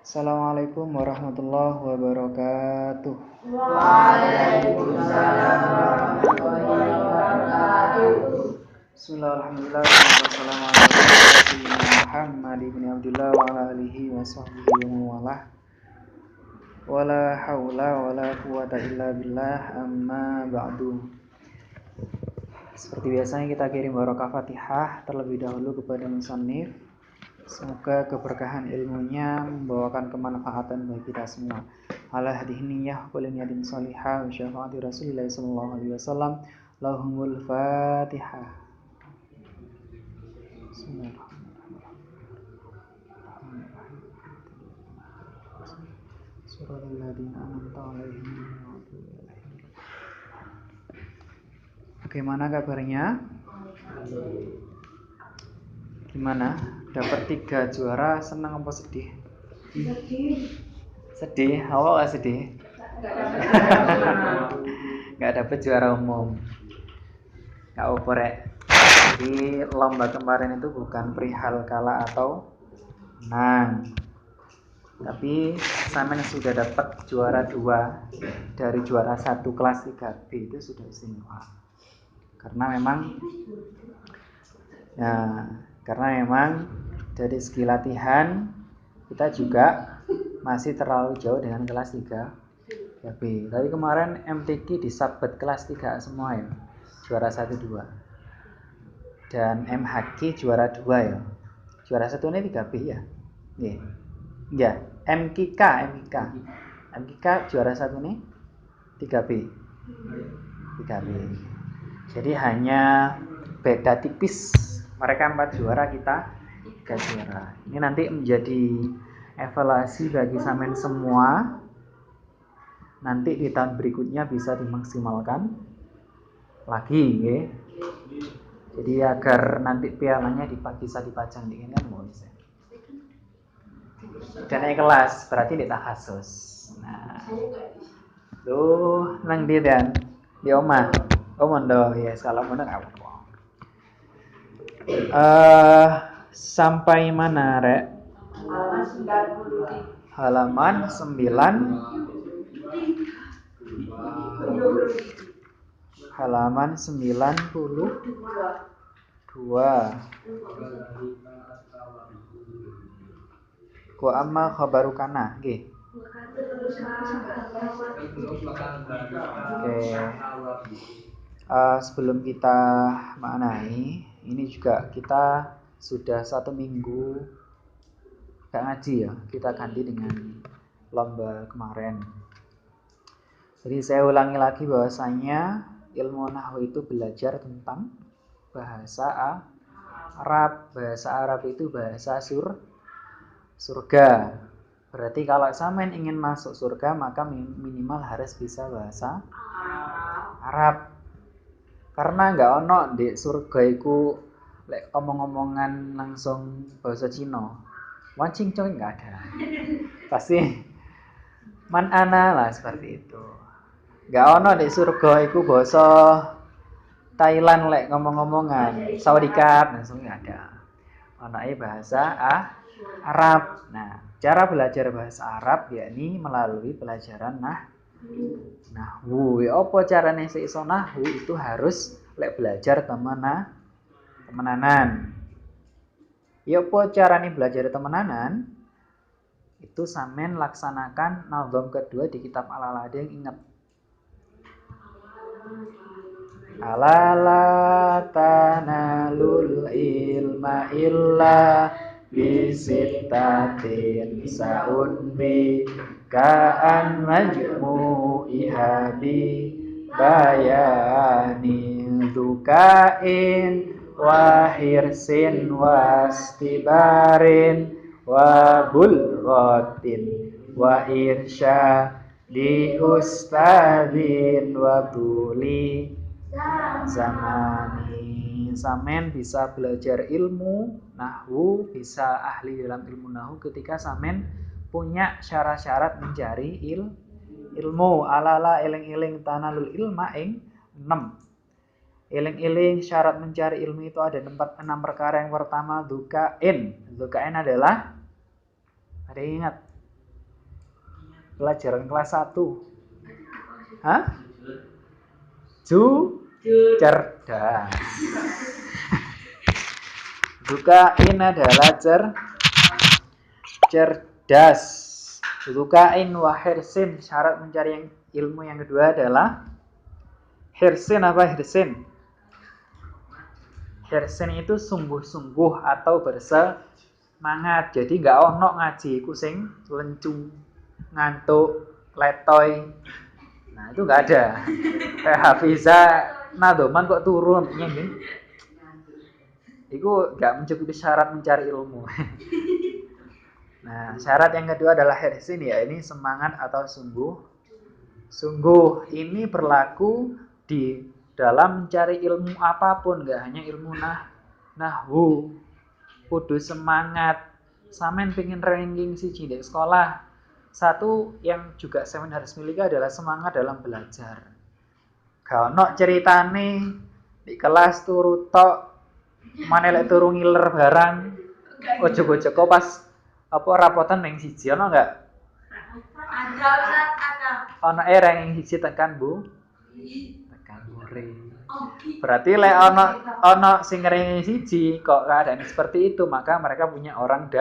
Assalamualaikum warahmatullahi wabarakatuh. Waalaikumsalam warahmatullahi wabarakatuh. Bismillahirrahmanirrahim. Wassalamu ala sayyidina Muhammad ibn Abdullah wa ala alihi wa sahbihi wa mawalah. Wala haula wala quwata illa billah, amma ba'du. Seperti biasanya kita kirim barokah Fatihah terlebih dahulu kepada musannif. Semoga keberkahan ilmunya membawakan kemanfaatan bagi kita semua. Ala hadhihi niyyah wa niyatin shalihah wa syafaati Rasulillah sallallahu alaihi wasallam. Lahumul Fatihah. Suratul ladzina an'amta 'alaihim. Bagaimana kabarnya? Gimana? Dapat 3 juara, senang apa sedih? Sedih? Awal gak sedih? Gak dapat juara umum. Gak apa rek. Jadi lomba kemarin itu bukan perihal kalah atau menang, tapi Samen sudah dapat juara 2 dari juara 1 kelas 3B, itu sudah istimewa. Karena memang dari segi latihan kita juga masih terlalu jauh dengan kelas 3B. Tapi kemarin MTQ disabet kelas 3 semua ya, juara 1 2. Dan MHQ juara 2 ya. Juara 1 ini 3B ya. Iya. MKK juara 1 ini 3B. Jadi hanya beda tipis. Mereka 4 juara, kita 3 juara. Ini nanti menjadi evaluasi bagi Samen semua. Nanti di tahun berikutnya bisa dimaksimalkan lagi, ya. Jadi agar nanti pialanya bisa dipajang di ini kan bisa. Dan naik kelas berarti di takhasus. Nah, tuh nang di dan di omah. Mondo ya, kalau mondo nggak apa-apa. Sampai mana, Rek? Halaman 92. Ku amma khabaru kana, nggih. Oke. Sebelum kita maknai, ini juga kita sudah 1 minggu gak ngaji ya. Kita ganti dengan lomba kemarin. Jadi saya ulangi lagi bahwasanya ilmu nahwu itu belajar tentang bahasa Arab. Bahasa Arab itu bahasa surga. Berarti kalau Samen ingin masuk surga, maka minimal harus bisa bahasa Arab. Karena nggak ono di surga iku lek omong-omongan langsung bahasa Cina. Wancing coy nggak ada. Pasti man ana lah seperti itu. Nggak ono di surga iku bahasa Thailand lek ngomong-ngomongan. Sawadikap langsung nggak ada. Onoe bahasa Arab. Nah, cara belajar bahasa Arab yakni melalui pelajaran nahwu. Apa carane sik iso nahwu? Itu harus lek belajar temenanan. Ya apa carane belajar temenanan? Itu Samen laksanakan nazam kedua di kitab Al-Aladin, ingat. Alala tanalul ilma illa bisittatin sa'unbi ka'an majmu'iha bi bayani dukain wa hirsin wastibarin wa bulghatin wa irsya di ustadzin wa tuli zamani. Samen bisa belajar ilmu nahwu, bisa ahli dalam ilmu nahwu ketika Samen punya syarat-syarat mencari ilmu. Alala eling-eling tanalul ilma ing 6. Eling-eling syarat mencari ilmu itu ada 6 perkara. Yang pertama dukain. Dukain adalah, ada ingat? Pelajaran kelas 1. Hah? Cerdas. Dukain adalah cerdas. Dukain wa hirsin. Syarat mencari ilmu yang kedua adalah hirsin. Apa hirsin? Hirsin itu sungguh-sungguh atau bersemangat. Jadi nggak ono ngaji iku sing lencu, ngantuk, letoy. Nah itu nggak ada. Kayak Hafiza Nadoman kok turun nyengin. Itu nggak mencukupi syarat mencari ilmu. Nah syarat yang kedua adalah hirsin, ya ini semangat atau sungguh. Ini berlaku di dalam mencari ilmu apapun, nggak hanya ilmu nahwu. Kudu semangat. Samen pengen ranking siji di sekolah. Satu yang juga semen harus miliki adalah semangat dalam belajar. Gak ono ceritane di kelas turu tok, mana lek turu ngiler barang, ojo-ojo pas apa rapotan ning siji ono enggak? Ada. Ono ranking siji tekan Bu. Tekan muri. Berarti lek ono sing ranking siji kok keadaan seperti itu, maka mereka punya orang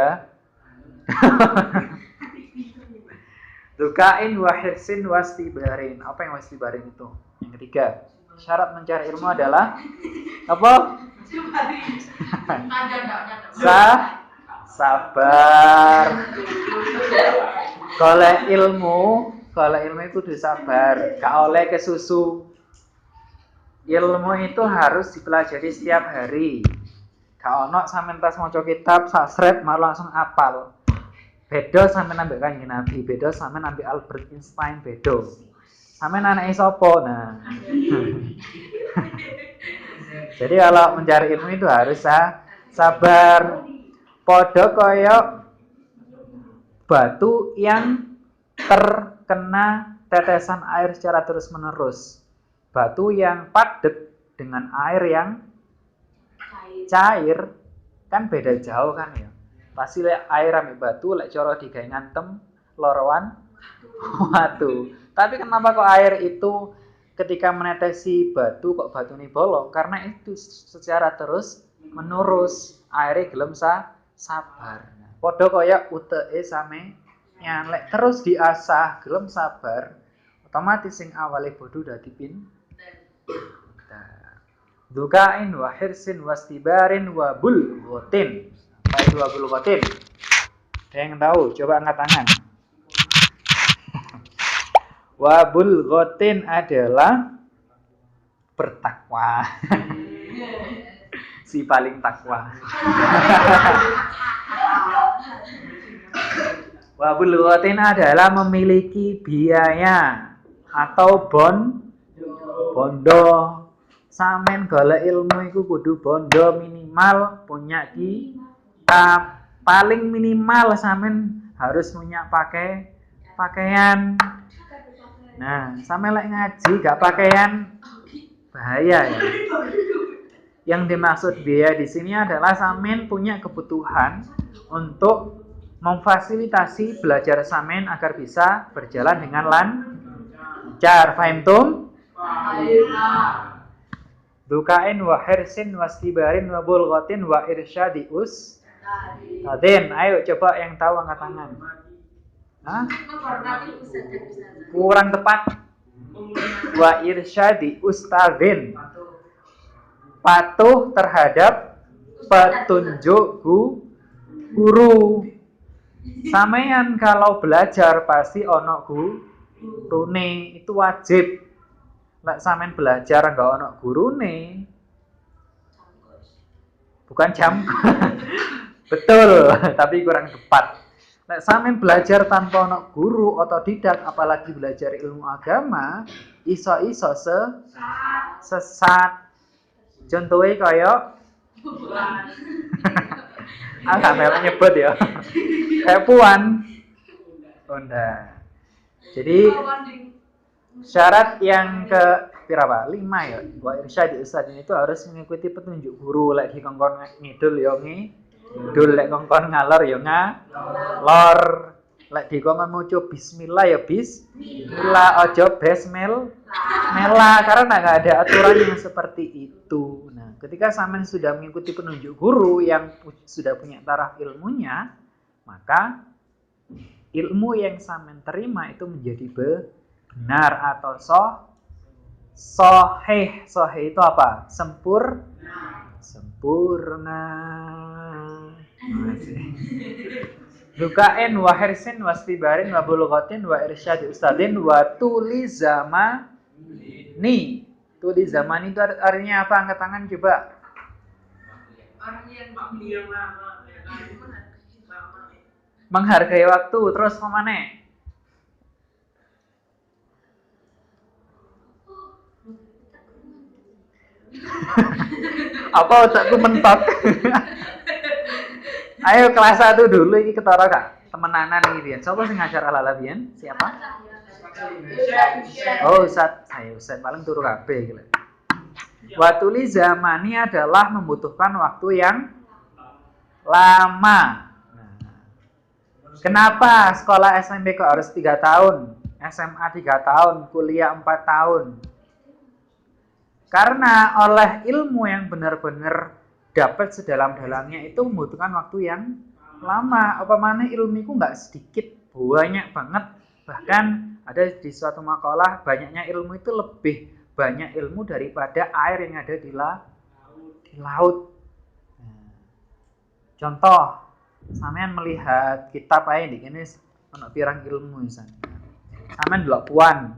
Dukain wa hirsin wastibarin. Apa yang wastibarin itu? Yang ketiga, syarat mencari ilmu adalah apa? Sabar. Kalau ilmu itu disabar, gak oleh kesusu. Ilmu itu harus dipelajari setiap hari. Gak ono sampean tas maca kitab sasret malah langsung apal. Beda sampean ambek Kanjeng Nabi, beda sampean ambek Albert Einstein, beda. Sampean anake sapa? Nah. Jadi kalau mencari ilmu itu harus sabar. Padha kaya batu yang terkena tetesan air secara terus-menerus. Batu yang padat dengan air yang cair kan beda jauh kan ya. Pasti lek air ambek batu lek cara digawe ngantem lorowan watu. Tapi kenapa kok air itu ketika menetesi batu kok batune bolong? Karena itu secara terus menerus airnya gelem sabar. Padha kaya uteke sampeyan lek terus diasah gelem sabar, otomatis sing awale bodho dadi pinter. Dukain wa hirsin wastibarin wa bulghatin. Apa itu wa bulghatin? Ada yang tahu? Coba angkat tangan. Wa bulghatin adalah bertakwa. Si paling takwa. Wa bulghatin adalah memiliki biaya atau bondo. Samen golek ilmu iku kudu bondo minimal punya paling minimal samen harus punya pakaian. Nah, samen lek ngaji gak pakaian bahaya ya. Yang dimaksud biaya di sini adalah samen punya kebutuhan untuk memfasilitasi belajar samen agar bisa berjalan dengan lancar. Fahim tum? Dukain wa hirsin wastibarin wa bulghatin wa irsyadi Tadin, ayo coba yang tahu angkat tangan. Hah? Kurang tepat. Wa irsyadi ustadzin. Patuh terhadap petunjuk guru. Sampeyan kalau belajar pasti ono gurune, itu wajib. Lek sampean belajar enggak ono gurune, bukan jam. Betul, tapi kurang tepat. Lek sampean belajar tanpa ono guru otodidak, apalagi belajar ilmu agama, iso-iso sesat. Contohnya kaya sampai nyebut ya. Kayak Puan. Onda. Jadi syarat yang ke berapa? 5 ya. Wa irsyad ustadzin itu harus mengikuti petunjuk guru. Lek dikongkon ngidul ya ngidul, lek kongkon ngalor ya ngalor. Lek dikon maca bismillah ya bismillah, ojo mela karena nggak ada aturan yang seperti itu. Nah, ketika sampean sudah mengikuti penunjuk guru yang sudah punya taraf ilmunya, maka ilmu yang sampean terima itu menjadi benar atau soheh. Soheh itu apa? Sempurna. Masih. Dukain wa hirsin wa istibarin wa bulughatin wa irsyadi ustadin wa tuli zamani. Tuli zamani itu artinya apa? Angkat tangan coba. Menghargai waktu. Terus kemana? Apa otakku mentok? Ayo kelas 1 dulu iki ketara Kak. Temenanan iki Bian. Sopo sing ngajar ala-ala Bian? Siapa? Oh, Ustaz. Saya Ustaz paling turu kabeh iki lho. Watuli zamani adalah membutuhkan waktu yang lama. Kenapa sekolah SMP kok harus 3 tahun? SMA 3 tahun, kuliah 4 tahun? Karena oleh ilmu yang benar-benar dapat sedalam-dalamnya itu membutuhkan waktu yang lama. Apa mana ilmu itu nggak sedikit, banyak banget. Bahkan ada di suatu makalah banyaknya ilmu itu lebih banyak ilmu daripada air yang ada di laut. Contoh, sampean melihat kitab aja di ini ono pirang ilmu misalnya. Sampean delok puan.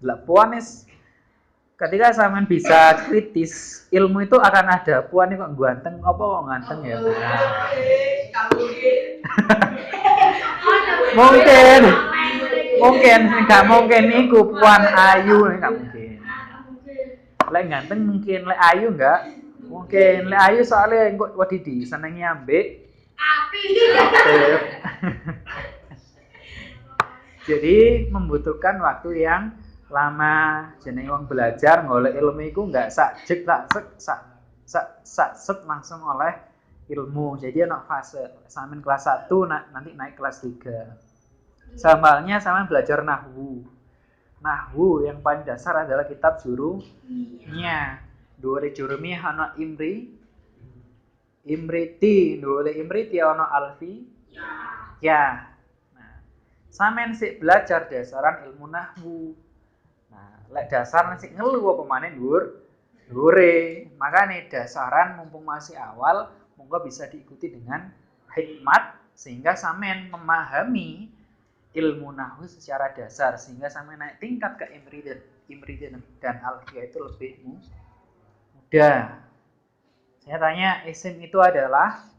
Delok puan is ketika sampean bisa kritis, ilmu itu akan ada. Puan ini kok ganteng, apa kok ganteng ya? Nggak mungkin iku puan ayu, nggak mungkin. Lek ganteng mungkin, lek ayu nggak mungkin. Lek ayu soalnya kok wadidi senengnya ambek api. Jadi membutuhkan waktu yang lama. Jenenge wong belajar golek ilmu iku enggak sakjek sak langsung oleh ilmu. Jadi ana fase sampean kelas 1 nanti naik kelas 3. Sambalnya sampean belajar nahwu. Nahwu yang paling dasar adalah kitab Jurumiyah. Dhuwure Jurumiyah ana Imriti, dhuwure Imriti ana Alfi. Ya. Nah, sampean sik belajar dasaran ilmu nahwu. Lek dasar nasi ngeluh apa maneh dhuwure. Makane dasaran mumpung masih awal, monggo bisa diikuti dengan hikmat sehingga sampean memahami ilmu nahwu secara dasar sehingga sampean naik tingkat ke Imri dan Alfiyah itu lebih mudah. Saya tanya, isim itu adalah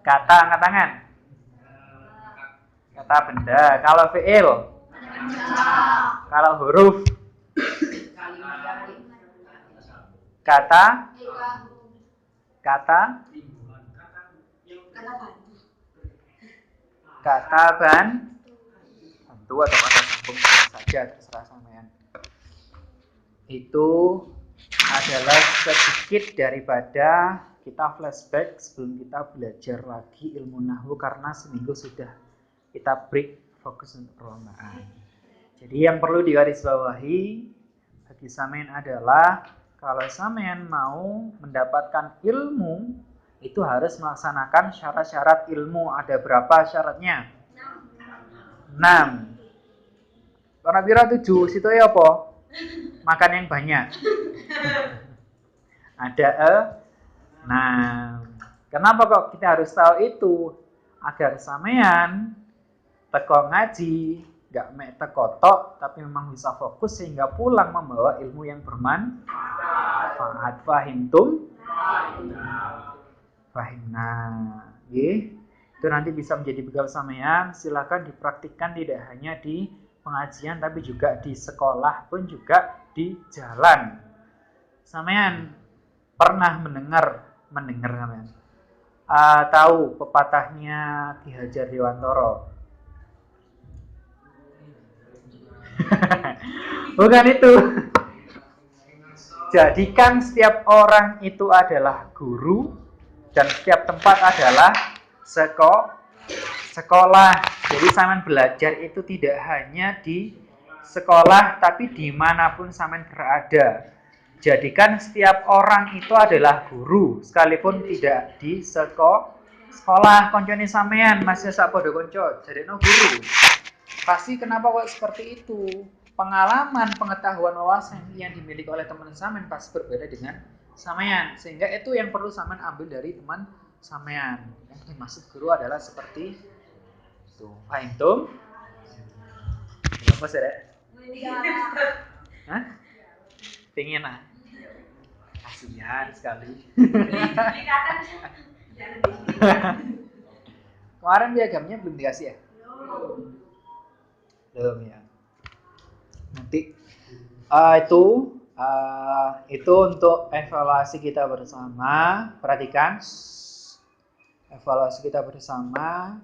kata, angkat tangan. Kata benda. Kalau fi'il, kalau huruf, kata bantu atau kata sambung saja terserah sampean. Itu adalah sedikit daripada kita flashback sebelum kita belajar lagi ilmu nahwu karena seminggu sudah kita break fokus untuk perlombaan. Jadi yang perlu digarisbawahi bagi sampean adalah kalau sampean mau mendapatkan ilmu itu harus melaksanakan syarat-syarat ilmu. Ada berapa syaratnya? 6. Karena pira 7 situ ya apa? Makan yang banyak. Ada 6. Kenapa kok kita harus tahu itu? Agar sampean teko ngaji, gak mek teko tok, tapi memang bisa fokus sehingga pulang membawa ilmu yang bermanfaat. Fahimtum? Fahimna. Itu nanti bisa menjadi bekal sampean. Silakan dipraktikkan tidak hanya di pengajian tapi juga di sekolah pun juga di jalan. Sampean pernah mendengar sampean? Tahu pepatahnya Ki Hajar Dewantara? Bukan itu. Jadikan setiap orang itu adalah guru dan setiap tempat adalah sekolah. Jadi sampean belajar itu tidak hanya di sekolah, tapi dimanapun sampean berada. Jadikan setiap orang itu adalah guru, sekalipun tidak di sekolah. Koncone sampean masih sak padha kanca, jadine guru. Pasti kenapa kok seperti itu? Pengalaman, pengetahuan, wawasan yang dimiliki oleh teman sampean pasti berbeda dengan sampean. Sehingga itu yang perlu sampean ambil dari teman sampean. Yang dimaksud guru adalah seperti itu. Paham tuh? Apa sih, Rek? Hah? Pengen ah? Kasihan sekali. Kemarin piagamnya belum dikasih ya? Belum ya. Nanti itu untuk evaluasi kita bersama. Perhatikan evaluasi kita bersama.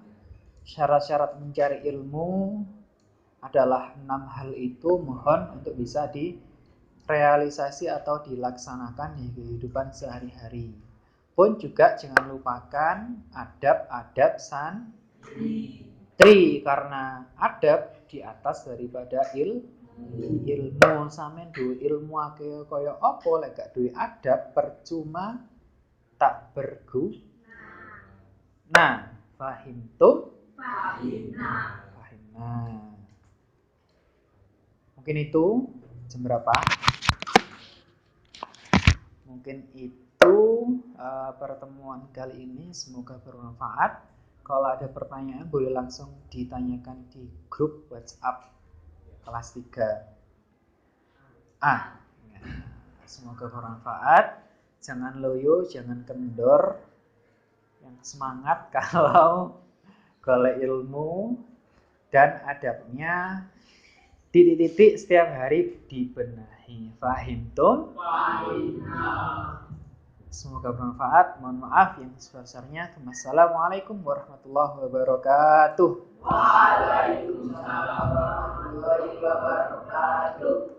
Syarat-syarat mencari ilmu adalah 6 hal itu, mohon untuk bisa direalisasi atau dilaksanakan di kehidupan sehari-hari. Pun juga jangan lupakan adab-adab santri, karena adab di atas daripada ilmu. Sampeyan duwe ilmu akeh kaya apa lek gak duwe adab percuma, tak berguna. Nah, fahimtum? Fahimna. Mungkin itu jam berapa? Mungkin itu pertemuan kali ini, semoga bermanfaat. Kalau ada pertanyaan boleh langsung ditanyakan di grup WhatsApp kelas 3A. Semoga bermanfaat. Jangan loyo, jangan kendor. Yang semangat kalau golek ilmu dan adabnya titik-titik setiap hari dibenahi. Fahimtum? Semoga bermanfaat. Mohon maaf yang sebesarnya. Wassalamualaikum warahmatullahi wabarakatuh. Waalaikumsalam warahmatullahi wabarakatuh.